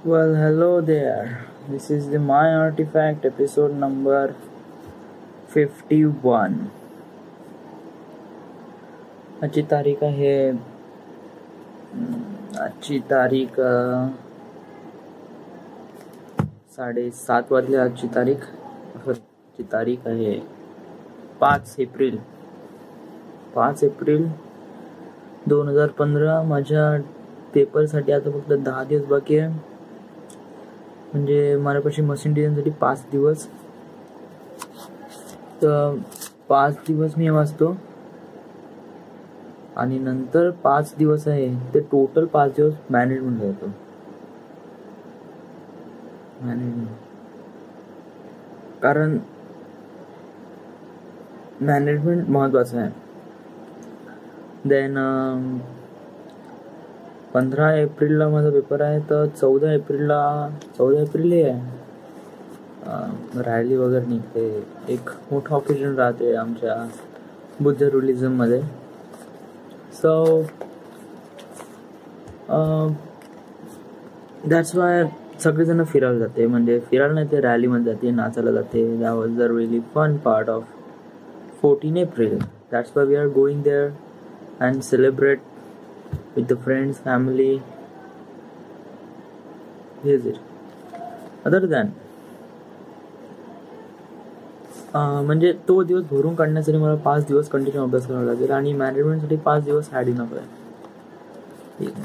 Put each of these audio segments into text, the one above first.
Well, hello there. This is the My Artifact episode number 51. आजची तारीख आहे आजची तारीख 7:30 वाजले. आजची तारीख आहे 5 एप्रिल 2015. माझ्या पेपरसाठी आता फक्त 10 दिवस बाकी आहे. म्हणजे माझ्यापाशी मशीन डिझाईनसाठी 5 दिवस. तर 5 दिवस मी वाचतो आणि नंतर 5 दिवस आहे ते टोटल 5 दिवस मॅनेजमेंट जातो. कारण मॅनेजमेंट महत्वाचं आहे. देन 15 एप्रिलला माझा पेपर आहे. तर 14 एप्रिल हे रॅली वगैरे निघते. एक मोठं ऑकेजन राहते आमच्या बुद्ध रुलिझम मध्ये. सो दॅट्स वाय सगळेजण फिरायला जाते. म्हणजे फिरायला नाही, ते रॅलीमध्ये जाते, नाचायला जाते. That was the really fun part of 14 April. That's why we are going there and celebrate with the friends, family, visit. Other than म्हणजे तो दिवस भरून काढण्यासाठी मला 5 दिवस कंटिन्यू अभ्यास करावा लागेल आणि मॅनेजमेंटसाठी 5 दिवस ॲड इनफ आहे. ठीक आहे.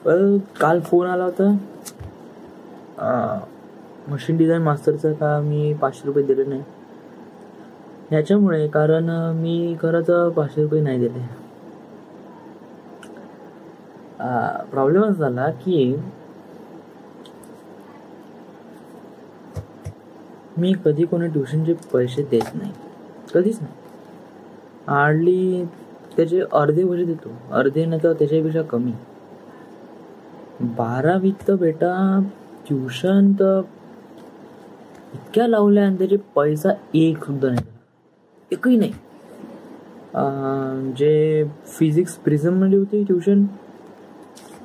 पण काल फोन आला होता मशीन डिझाईन मास्टरचा. का मी 500 रुपये दिले नाही ह्याच्यामुळे, कारण मी खरंच 500 रुपये नाही दिले. प्रॉब्लेम असा झाला की मी कधी कोणी ट्युशनचे पैसे देत नाही, कधीच नाही. हार्डली त्याचे अर्धे पैसे देतो, अर्धे नाही तर त्याच्यापेक्षा कमी. 12वीत तर बेटा ट्युशन तर इतक्या लावल्या आणि त्याचे पैसा एक सुद्धा नाही, एकही नाही. जे फिजिक्स प्रिझम मध्ये होती ट्युशन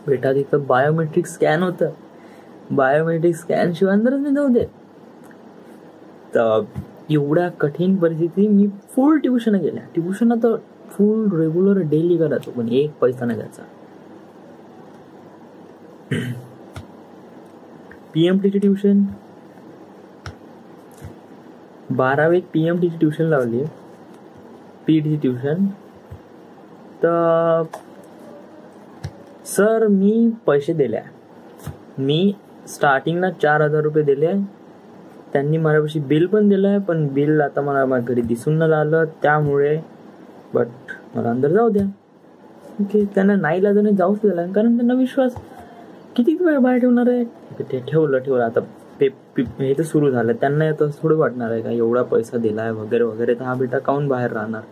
बेटा, तिथं बायोमेट्रिक स्कॅन होतं. बायोमेट्रिक स्कॅन शिवाय अंदरच नाही जाऊ दे. तर एवढ्या कठीण परिस्थिती मी फुल ट्युशन गेल्या. ट्युशन तर फुल रेग्युलर डेली करायचो, पण एक पैसा नाही द्यायचा. पीएमटीची ट्युशन 12वीत पीएमटीची ट्युशन लावली, पीटीची ट्युशन. तर सर मी पैसे दिले. मी स्टार्टिंगला 4,000 रुपये दिले. त्यांनी माझ्यापाशी बिल पण दिलंय, पण बिल आता मला माझ्या घरी दिसून न आलं, त्यामुळे बट मला अंदर जाऊ द्या. ओके, त्यांना नाही लाजाने जाऊच दिला, कारण त्यांना विश्वास किती वेळ बाहेर ठेवणार आहे. ते ठेवलं. आता हे तर सुरू झालं. त्यांना आता थोडं वाटणार आहे का एवढा पैसा दिलाय वगैरे वगैरे, तर हा बेटा काऊन बाहेर राहणार.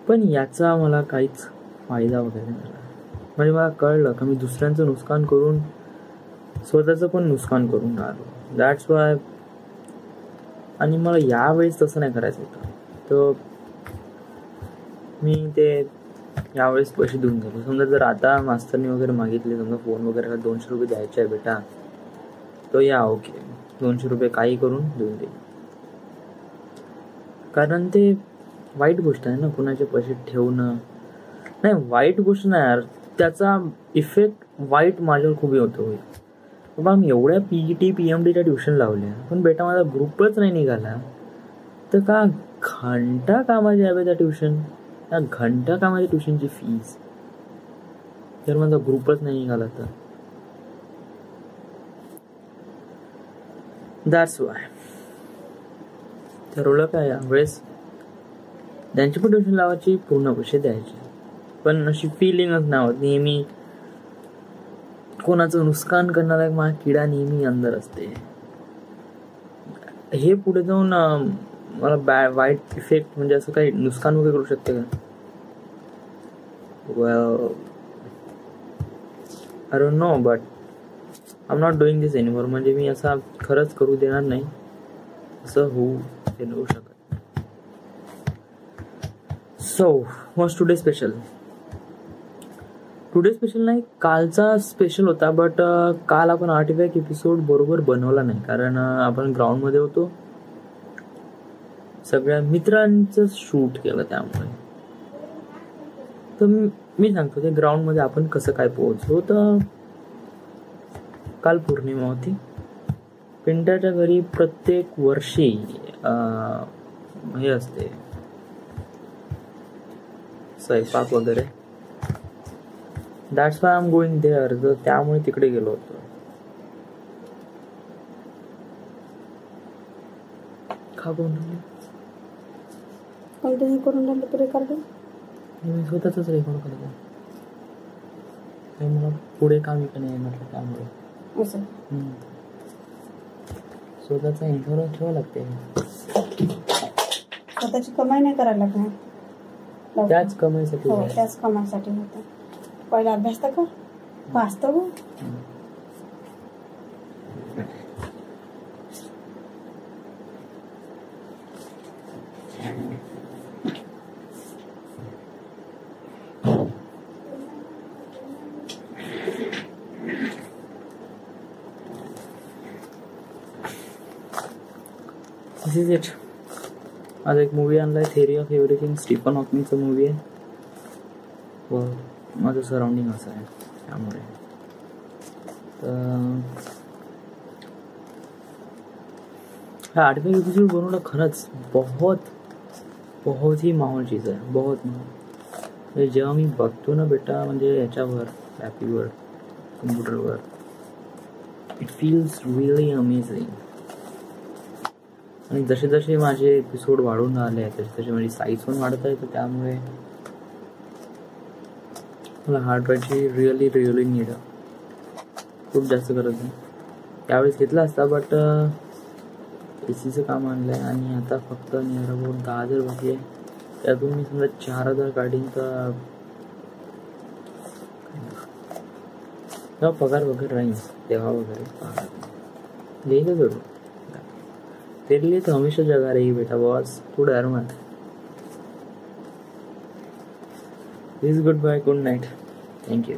पण याचा मला काहीच फायदा वगैरे झाला. म्हणजे मला कळलं का मी दुसऱ्यांचं नुकसान करून स्वतःचं पण नुकसान करून राहिलो. That's why. आणि मला यावेळेस तसं नाही करायचं होतं. तर मी ते यावेळेस पैसे देऊन गेलो. समजा जर आता मास्तरनी वगैरे मागितले, समजा फोन वगैरे 200 रुपये द्यायचे आहे बेटा, तो या ओके 200 रुपये काही करून देऊन दे. कारण ते वाईट गोष्ट आहे ना, कुणाचे पैसे ठेवणं. नाही, वाईट गोष्ट नाही यार, त्याचा इफेक्ट वाईट माझ्यावर खूप होतो. बाबा मी एवढ्या पीईटी पीएमडीच्या ट्युशन लावल्या, पण बेटा माझा ग्रुपच नाही निघाला. तर का घंटा कामाची आहे त्या ट्युशन, त्या घंटा कामाच्या ट्युशनची फीज, जर माझा ग्रुपच नाही निघाला तर. दॅट्स वाय ठरवलं काय यावेळेस त्यांची पण ट्युशन लावायची, पूर्ण पैसे द्यायचे. पण अशी फिलिंगच नाही होत. नेहमी कोणाचं नुकसान करणारा माझा किडा नेहमी अंदर असते. हे पुढे जाऊन मला वाईट इफेक्ट, म्हणजे असं काही नुकसान वगैरे करू शकते का. Well I don't know, but I am not doing this anymore. म्हणजे मी असा खरंच करू देणार नाही, असं होऊ शकत. So, what's today's special? Today special नाही, कालचा स्पेशल होता. बट काल आपण आर्टिफॅक्ट एपिसोड बरोबर बनवला नाही, कारण आपण ग्राउंडमध्ये होतो, सगळ्या मित्रांचं शूट केलं. त्यामुळे तर मी सांगतो ते ग्राउंडमध्ये आपण कसं काय पोहोचलो. तर काल पौर्णिमा होती. पिंट्याच्या घरी प्रत्येक वर्षी हे असते, स्वयंपाक वगैरे. That's why I am going there. तर त्यामुळे तिकडे गेलो होतो. कंटिन्यू करून राहिलं तू रेकॉर्डिंग. मी स्वतःच रेकॉर्ड करतो. मला पुढे काम पण नाही म्हटलं, त्यामुळे असं स्वतःचा इन्शुरन्स ठेवावं लागते. स्वतःची कमाई नाही करायला लागणार. त्याच कमाईसाठी. हो, त्याच कमाईसाठी होतं. पहिला अभ्यास तर कर, वाचतो. This is it. आज एक मूवी आणलाय, थेअरी ऑफ एव्हरीथिंग. स्टीफन हॉकिंगचा मूवी आहे. व माझं सराउंडिंग असं आहे, त्यामुळे हा आठवे एपिसोड बनवणं खरंच बहुत ही माहोल चीज आहे. बहुत माहोल. जेव्हा मी बघतो ना बेटा, म्हणजे याच्यावर ॲपीवर, कम्प्युटरवर, इट फील्स रिअली अमेझिंग. आणि जसे जसे माझे एपिसोड वाढून आले, तसे तसे माझी साईज पण वाढत आहे. तर त्यामुळे मला हार्ड ड्राईव्हची रिअली नीड आहे. खूप जास्त गरज आहे. त्यावेळेस घेतला असता, बट एसीचं काम आणलं आहे. आणि आता फक्त नियर अबाउट 10,000 बाकी आहे. त्यातून मी समजा 4,000 काढीन, तर पगार वगैरे राहील तेव्हा वगैरे पगार लेगा जरूर. तेरे लिए तो हमेशा जगह रही बेटा बॉस, तू डर मत. Please good bye, good night, thank you.